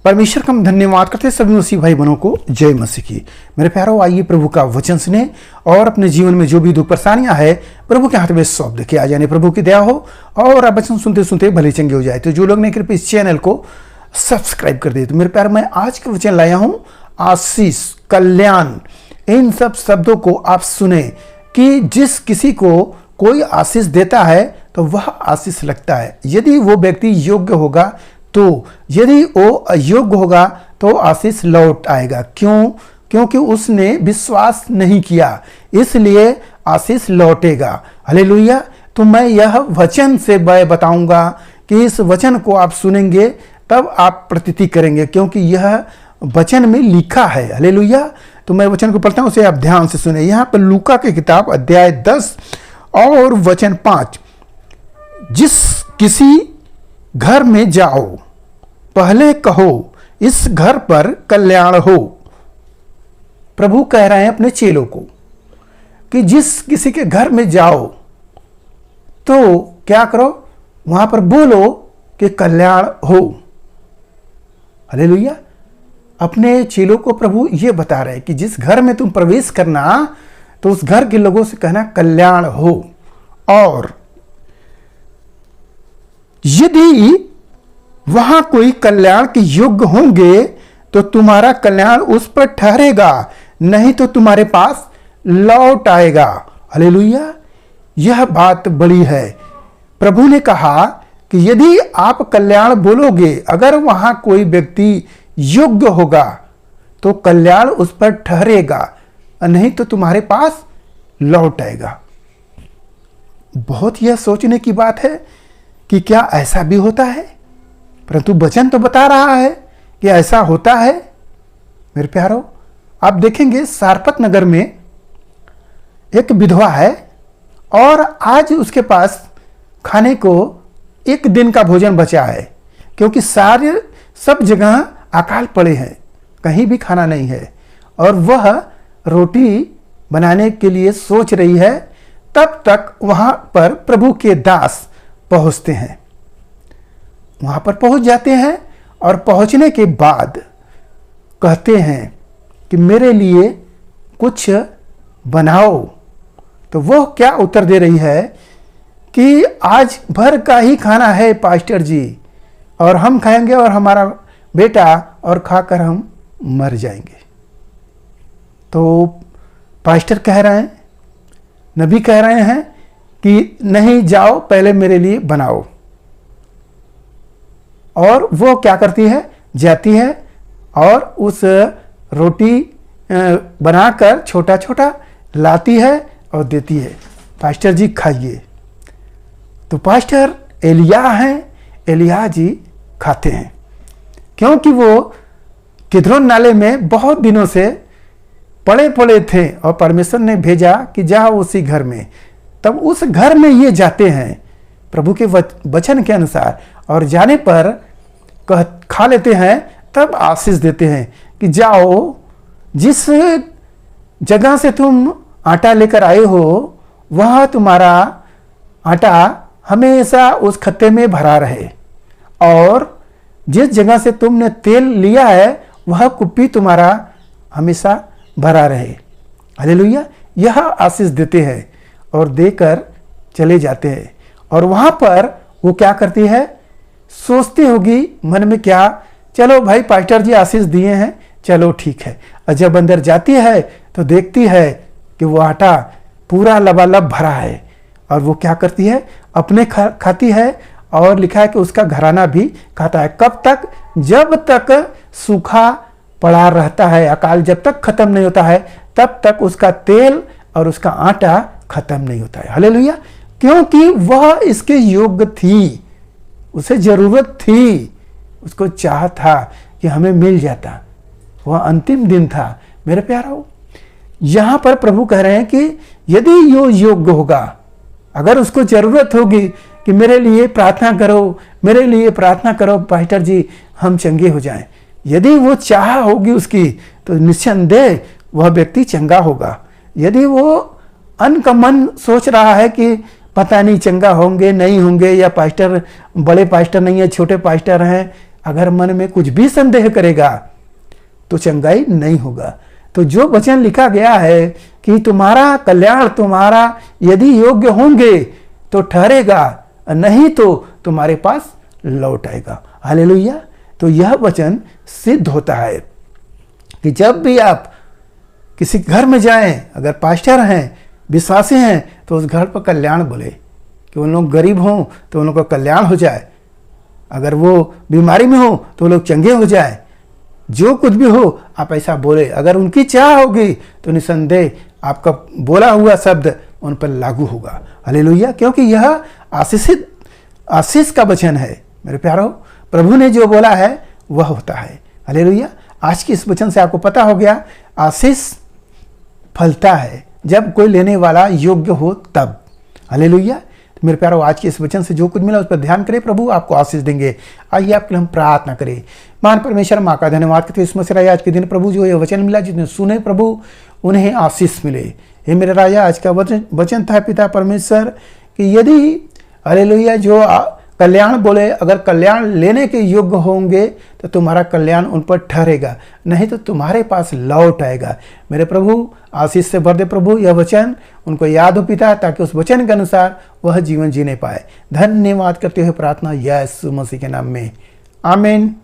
परमेश्वर का हम धन्यवाद करते हैं सभी मसीह भाई बहनों को। जय मसीह की। मेरे प्यारों, आइए प्रभु का वचन सुने और अपने जीवन में जो भी दुख परेशानियां है प्रभु के हाथ में सौंप देखे। आ जाने प्रभु की दया हो और आप वचन सुनते सुनते भले चंगे हो जाए। तो जो लोग ने कृपया इस चैनल को सब्सक्राइब कर दिए। तो मेरे प्यार, मैं आज का वचन लाया हूँ आशीष, कल्याण। इन सब शब्दों को आप सुने कि जिस किसी को कोई आशीष देता है तो वह आशीष लगता है। यदि वो व्यक्ति योग्य होगा तो, यदि वो अयोग्य होगा तो आशीष लौट आएगा। क्यों? क्योंकि उसने विश्वास नहीं किया, इसलिए आशीष लौटेगा। हालेलुया। तो मैं यह वचन से बताऊंगा कि इस वचन को आप सुनेंगे तब आप प्रतीति करेंगे, क्योंकि यह वचन में लिखा है। हालेलुया। तो मैं वचन को पढ़ता हूं, उसे आप ध्यान से सुने। यहाँ पर लूका की किताब अध्याय 10 और वचन 5। जिस किसी घर में जाओ, पहले कहो इस घर पर कल्याण हो। प्रभु कह रहे हैं अपने चेलों को कि जिस किसी के घर में जाओ तो क्या करो, वहां पर बोलो कि कल्याण हो। हालेलुया। अपने चेलों को प्रभु ये बता रहे हैं कि जिस घर में तुम प्रवेश करना तो उस घर के लोगों से कहना कल्याण हो। और यदि वहां कोई कल्याण के योग्य होंगे तो तुम्हारा कल्याण उस पर ठहरेगा, नहीं तो तुम्हारे पास लौट आएगा। हालेलुया। यह बात बड़ी है। प्रभु ने कहा कि यदि आप कल्याण बोलोगे, अगर वहां कोई व्यक्ति योग्य होगा तो कल्याण उस पर ठहरेगा, नहीं तो तुम्हारे पास लौट आएगा। बहुत यह सोचने की बात है कि क्या ऐसा भी होता है, परंतु वचन तो बता रहा है कि ऐसा होता है। मेरे प्यारों, आप देखेंगे सारपत नगर में एक विधवा है और आज उसके पास खाने को एक दिन का भोजन बचा है, क्योंकि सारे सब जगह अकाल पड़े हैं, कहीं भी खाना नहीं है। और वह रोटी बनाने के लिए सोच रही है। तब तक वहां पर प्रभु के दास पहुंचते हैं। वहां पर पहुंच जाते हैं और पहुंचने के बाद कहते हैं कि मेरे लिए कुछ बनाओ। तो वह क्या उत्तर दे रही है कि आज भर का ही खाना है पास्टर जी, और हम खाएंगे और हमारा बेटा, और खाकर हम मर जाएंगे। तो पास्टर कह रहे हैं, नबी कह रहे हैं कि नहीं, जाओ पहले मेरे लिए बनाओ। और वो क्या करती है, जाती है और उस रोटी बनाकर छोटा छोटा लाती है और देती है, पास्टर जी खाइए। तो पास्टर एलिया हैं, एलिया जी खाते हैं, क्योंकि वो किद्रोन नाले में बहुत दिनों से पड़े पड़े थे और परमेश्वर ने भेजा कि जाओ उसी घर में। तब उस घर में ये जाते हैं प्रभु के वचन के अनुसार, और जाने पर खा लेते हैं। तब आशीष देते हैं कि जाओ, जिस जगह से तुम आटा लेकर आए हो वह तुम्हारा आटा हमेशा उस खत्ते में भरा रहे, और जिस जगह से तुमने तेल लिया है वह कुप्पी तुम्हारा हमेशा भरा रहे। हालेलुया। यह आशीष देते हैं और देकर चले जाते हैं। और वहां पर वो क्या करती है, सोचती होगी मन में क्या, चलो भाई पास्टर जी आशीष दिए हैं, चलो ठीक है। और जब अंदर जाती है तो देखती है कि वो आटा पूरा लबालब भरा है, और वो क्या करती है, अपने खाती है, और लिखा है कि उसका घराना भी खाता है। कब तक? जब तक सूखा पड़ा रहता है, अकाल जब तक खत्म नहीं होता है तब तक उसका तेल और उसका आटा खत्म नहीं होता है। हालेलुया। क्योंकि वह इसके योग्य थी, उसे जरूरत थी, उसको चाह था कि हमें मिल जाता। वह अंतिम दिन था। मेरे प्यारों, यहां पर प्रभु कह रहे हैं कि यदि यो योग्य होगा, अगर उसको जरूरत होगी कि मेरे लिए प्रार्थना करो, मेरे लिए प्रार्थना करो पास्टर जी, हम चंगे हो जाएं, यदि वो चाह होगी उसकी, तो निस्संदेह वह व्यक्ति चंगा होगा। यदि वो अनकमन सोच रहा है कि पता नहीं चंगा होंगे नहीं होंगे, या पास्टर बड़े पास्टर नहीं है छोटे पास्टर हैं, अगर मन में कुछ भी संदेह करेगा तो चंगाई नहीं होगा। तो जो वचन लिखा गया है कि तुम्हारा कल्याण, तुम्हारा यदि योग्य होंगे तो ठहरेगा, नहीं तो तुम्हारे पास लौट आएगा। हालेलुया। तो यह वचन सिद्ध होता है कि जब भी आप किसी घर में जाएं, अगर पास्टर हैं, विश्वासी हैं, तो उस घर पर कल्याण बोले कि उन लोग गरीब हों तो उन लोगों का कल्याण हो जाए, अगर वो बीमारी में हो तो लोग चंगे हो जाए। जो कुछ भी हो आप ऐसा बोले। अगर उनकी चाह होगी तो निसंदेह आपका बोला हुआ शब्द उन पर लागू होगा। हालेलुया। क्योंकि यह आशीष का वचन है मेरे प्यारो। प्रभु ने जो बोला है वह होता है। हालेलुया। आज के इस वचन से आपको पता हो गया, आशीष फलता है जब कोई लेने वाला योग्य हो तब। हालेलुया। मेरे प्यारो, आज के इस वचन से जो कुछ मिला उस पर ध्यान करें, प्रभु आपको आशीष देंगे। आइए आपके लिए हम प्रार्थना करें। महान परमेश्वर, माँ का धन्यवाद करते इस मसीह राजा आज के दिन प्रभु जो ये वचन मिला, जितने सुने प्रभु उन्हें आशीष मिले। हे मेरे राजा, आज का वचन था पिता परमेश्वर कि यदि हालेलुया जो कल्याण बोले, अगर कल्याण लेने के योग्य होंगे तो तुम्हारा कल्याण उन पर ठहरेगा, नहीं तो तुम्हारे पास लौट आएगा। मेरे प्रभु आशीष से भर दे प्रभु, यह वचन उनको याद हो पिता, ताकि उस वचन के अनुसार वह जीवन जीने पाए। धन्यवाद करते हुए प्रार्थना यीशु मसीह के नाम में, आमीन।